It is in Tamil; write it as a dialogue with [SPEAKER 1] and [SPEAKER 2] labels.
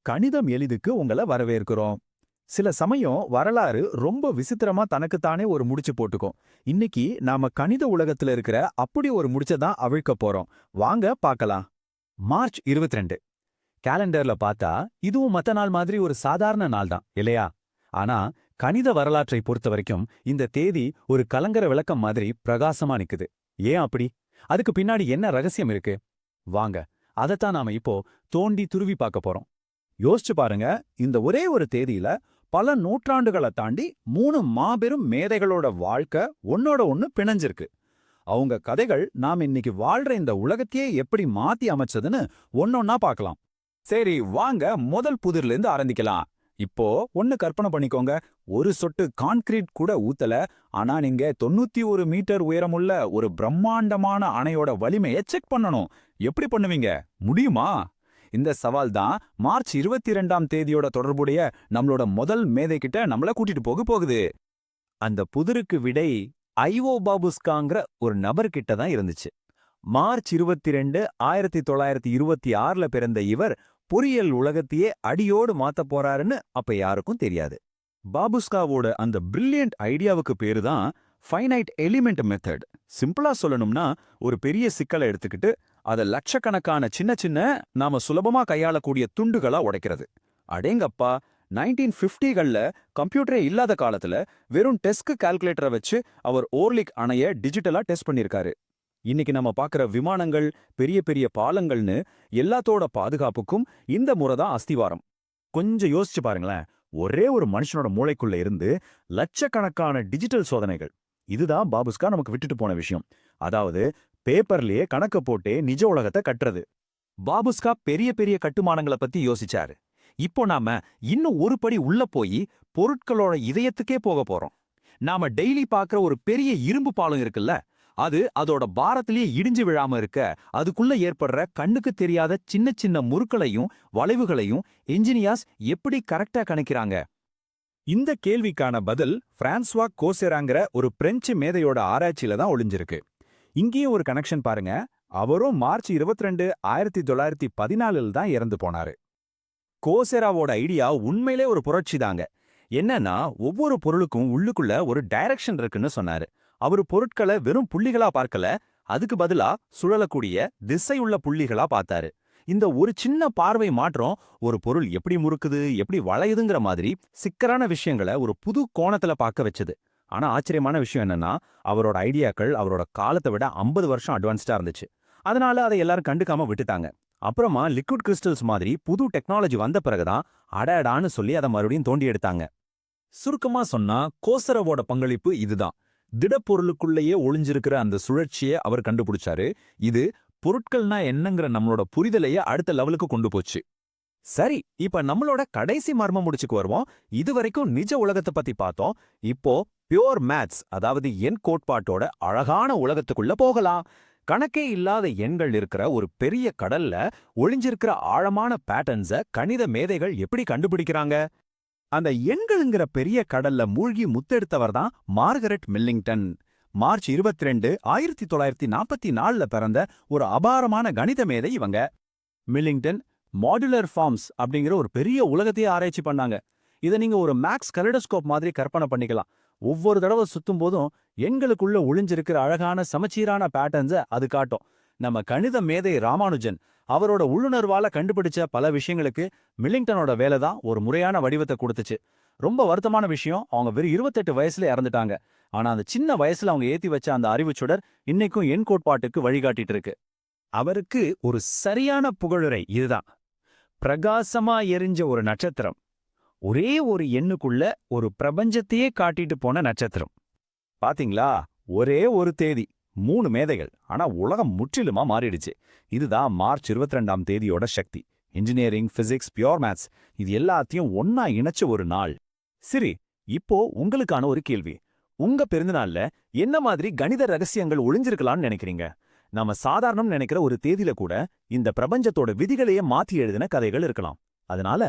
[SPEAKER 1] கணிதம் எளிதுக்கு உங்கள வரவேற்கிறோம். சில சமயம் வரலாறு ரொம்ப விசித்திரமா தனக்குத்தானே ஒரு முடிச்சு போட்டுக்கும். இன்னைக்கு நாம கணித உலகத்துல இருக்கிற அப்படி ஒரு முடிச்ச தான் அவிழ்க்க போறோம். வாங்க பார்க்கலாம். மார்ச் 22. கேலண்டர்ல பார்த்தா இதுவும் மத்த நாள் மாதிரி ஒரு சாதாரண நாள் தான் இல்லையா? ஆனா கணித வரலாற்றை பொறுத்த வரைக்கும் இந்த தேதி ஒரு கலங்கர விளக்கம் மாதிரி பிரகாசமா நிக்குது. ஏன் அப்படி? அதுக்கு பின்னாடி என்ன ரகசியம் இருக்கு? வாங்க, அதைத்தான் நாம இப்போ தோண்டி துருவி பார்க்க போறோம். யோசிச்சு பாருங்க, இந்த ஒரே ஒரு தேதியில பல நூற்றாண்டுகளை தாண்டி 3 மாபெரும் மேதைகளோட வாழ்க்கை ஒன்னோட ஒண்ணு பிணைஞ்சிருக்கு. அவங்க கதைகள் நாம இன்னைக்கு வாழ்ற இந்த உலகத்தையே எப்படி மாத்தி அமைச்சதுன்னு ஒன்னொன்னா பார்க்கலாம். சரி, வாங்க முதல் புதிர்ல இருந்து ஆரம்பிக்கலாம். இப்போ ஒன்னு கற்பனை பண்ணிக்கோங்க. ஒரு சொட்டு கான்கிரீட் கூட ஊத்தல, ஆனா நீங்க 91 மீட்டர் உயரமுள்ள ஒரு பிரம்மாண்டமான அணையோட வலிமையை செக் பண்ணணும். எப்படி பண்ணுவீங்க? முடியுமா? இந்த சவால் தான் மார்ச் 22ஆம் தேதியோட தொடர்புடைய நம்மளோட முதல் மேதை கிட்ட நம்மள கூட்டிட்டு போகுது. அந்த புதிருக்கு விடை ஐஓ பாபுஸ்காங்கிற ஒரு நபர்கிட்ட தான் இருந்துச்சு. மார்ச் 22, 1926ல பிறந்த இவர் பொறியியல் உலகத்தையே அடியோடு மாத்த போறாருன்னு அப்ப யாருக்கும் தெரியாது. பாபுஸ்காவோட அந்த பிரில்லியன்ட் ஐடியாவுக்கு பேரு தான் ஃபைனைட் எலிமெண்ட் மெத்தட். சிம்பிளா சொல்லணும்னா, ஒரு பெரிய சிக்கலை எடுத்துக்கிட்டு அதை லட்சக்கணக்கான சின்ன சின்ன நாம சுலபமா கையாளக்கூடிய துண்டுகளா உடைக்கிறது. அடேங்கப்பா, 1950கள்ல கம்ப்யூட்டரே இல்லாத காலத்துல வெறும் டெஸ்க் கால்குலேட்டரை வச்சு அவர் ஓர்லிக் அணைய டிஜிட்டலா டெஸ்ட் பண்ணிருக்காரு. இன்னைக்கு நம்ம பார்க்குற விமானங்கள், பெரிய பெரிய பாலங்கள்னு எல்லாத்தோட பாதுகாப்புக்கும் இந்த முறை தான் அஸ்திவாரம். கொஞ்சம் யோசிச்சு பாருங்களேன், ஒரே ஒரு மனுஷனோட மூளைக்குள்ள இருந்து லட்சக்கணக்கான டிஜிட்டல் சோதனைகள். இதுதான் பாபுஸ்கா நமக்கு விட்டுட்டு போன விஷயம். அதாவது பேப்பர்லயே கணக்க போட்டே நிஜ உலகத்தை கட்டுறது. பாபுஸ்கா பெரிய பெரிய கட்டுமானங்களை பத்தி யோசிச்சாரு. இப்போ நாம இன்னும் ஒரு படி உள்ள போய் பொருட்களோட இதயத்துக்கே போக போறோம். நாம டெய்லி பார்க்குற ஒரு பெரிய இரும்பு பாலம் இருக்குல்ல, அது அதோட பாரத்திலேயே இடிஞ்சு விழாம இருக்க அதுக்குள்ள ஏற்படுற கண்ணுக்கு தெரியாத சின்ன சின்ன முறுக்களையும் வளைவுகளையும் என்ஜினியர்ஸ் எப்படி கரெக்டா கணக்கிறாங்க? இந்த கேள்விக்கான பதில் பிரான்சுவா கோசெராங்கிற ஒரு பிரெஞ்சு மேதையோட ஆராய்ச்சியில தான் ஒளிஞ்சிருக்கு. இங்கேயும் ஒரு கனெக்ஷன் பாருங்க. அவரும் மார்ச் 22, 1914 தான் இறந்து போனாரு. கோசெராவோட ஐடியா உண்மையிலே ஒரு புரட்சி தாங்க. என்னன்னா, ஒவ்வொரு பொருளுக்கும் உள்ளுக்குள்ள ஒரு டைரக்ஷன் இருக்குன்னு சொன்னாரு. அவரு பொருட்களை வெறும் புள்ளிகளா பார்க்கல, அதுக்கு பதிலா சுழலக்கூடிய திசையுள்ள புள்ளிகளா பார்த்தாரு. இந்த ஒரு சின்ன பார்வை மாற்றம் ஒரு பொருள் எப்படி முறுக்குது, எப்படி வளையுதுங்கிற மாதிரி சிக்கலான விஷயங்களை ஒரு புது கோணத்துல பார்க்க வச்சது. ஆனா ஆச்சரியமான விஷயம் என்னன்னா, அவரோட ஐடியாக்கள் அவரோட காலத்தை விட 50 வருஷம் அட்வான்ஸ்டா இருந்துச்சு. அதனால அதை எல்லாரும் கண்டுக்காம விட்டுட்டாங்க. அப்புறமா லிக்விட் கிறிஸ்டல்ஸ் மாதிரி புது டெக்னாலஜி வந்த பிறகுதான் அடடான்னு சொல்லி அதை மறுபடியும் தோண்டி எடுத்தாங்க. சுருக்கமா சொன்னா, கோசரவோட பங்களிப்பு இதுதான். திடப்பொருளுக்குள்ளேயே ஒளிஞ்சிருக்கிற அந்த சுழற்சியை அவர் கண்டுபிடிச்சாரு. இது பொருட்கள்னா என்னங்கிற நம்மளோட புரிதலையே அடுத்த லெவலுக்கு கொண்டு போச்சு. சரி, இப்ப நம்மளோட கடைசி மர்மம் முடிச்சுக்கு வருவோம். இதுவரைக்கும் நிஜ உலகத்தை பத்தி பார்த்தோம். இப்போ பியோர் மேத்ஸ், அதாவது எண் கோட்பாட்டோட அழகான உலகத்துக்குள்ள போகலாம். கணக்கே இல்லாத எண்கள் இருக்கிற ஒரு பெரிய கடல்ல ஒளிஞ்சிருக்கிற ஆழமான பேட்டர்ன்ஸ கணித மேதைகள் எப்படி கண்டுபிடிக்கிறாங்க? அந்த எண்களுங்கிற பெரிய கடல்ல மூழ்கி முத்தெடுத்தவர் தான் மார்கரெட் மில்லிங்டன். மார்ச் 22, 1944ல பிறந்த ஒரு அபாரமான கணித மேதை இவங்க. மில்லிங்டன் மாடுலர் ஃபார்ம்ஸ் அப்படிங்கிற ஒரு பெரிய உலகத்தையே ஆராய்ச்சி பண்ணாங்க. இதை நீங்க ஒரு மேக்ஸ் கலிடோஸ்கோப் மாதிரி கற்பனை பண்ணிக்கலாம். ஒவ்வொரு தடவை சுத்தும் போதும் எண்களுக்குள்ள ஒளிஞ்சிருக்கிற அழகான சமச்சீரான பேட்டர்ன்ஸை அது காட்டும். நம்ம கணித மேதை ராமானுஜன் அவரோட உள்ளுணர்வால கண்டுபிடிச்ச பல விஷயங்களுக்கு மில்லிங்டனோட வேலை தான் ஒரு முறையான வடிவத்தை கொடுத்துச்சு. ரொம்ப வருத்தமான விஷயம், அவங்க வெறும் 28 வயசுல இறந்துட்டாங்க. ஆனா அந்த சின்ன வயசுல அவங்க ஏத்தி வச்ச அந்த அறிவுச்சுடர் இன்னைக்கும் எண் கோட்பாட்டுக்கு வழிகாட்டிட்டு இருக்கு. அவருக்கு ஒரு சரியான புகழுரை இதுதான். பிரகாசமா எரிஞ்ச ஒரு நட்சத்திரம், ஒரே ஒரு எண்ணுக்குள்ள ஒரு பிரபஞ்சத்தையே காட்டிட்டு போன நட்சத்திரம். பாத்தீங்களா, ஒரே ஒரு தேதி, 3 மேதைகள், ஆனா உலகம் முற்றிலுமா மாறிடுச்சு. இதுதான் மார்ச் 22ஆம் தேதியோட சக்தி. இன்ஜினியரிங், பிசிக்ஸ், பியோர் மேத்ஸ், இது எல்லாத்தையும் ஒன்னா இணைச்ச ஒரு நாள். சரி, இப்போ உங்களுக்கான ஒரு கேள்வி. உங்க பிறந்தநாள்ல என்ன மாதிரி கணித ரகசியங்கள் ஒளிஞ்சிருக்கலாம்னு நினைக்கிறீங்க? நாம சாதாரணம் நினைக்கிற ஒரு தேதியில கூட இந்த பிரபஞ்சத்தோட விதிகளையே மாத்தி எழுதின கதைகள் இருக்கலாம். அதனால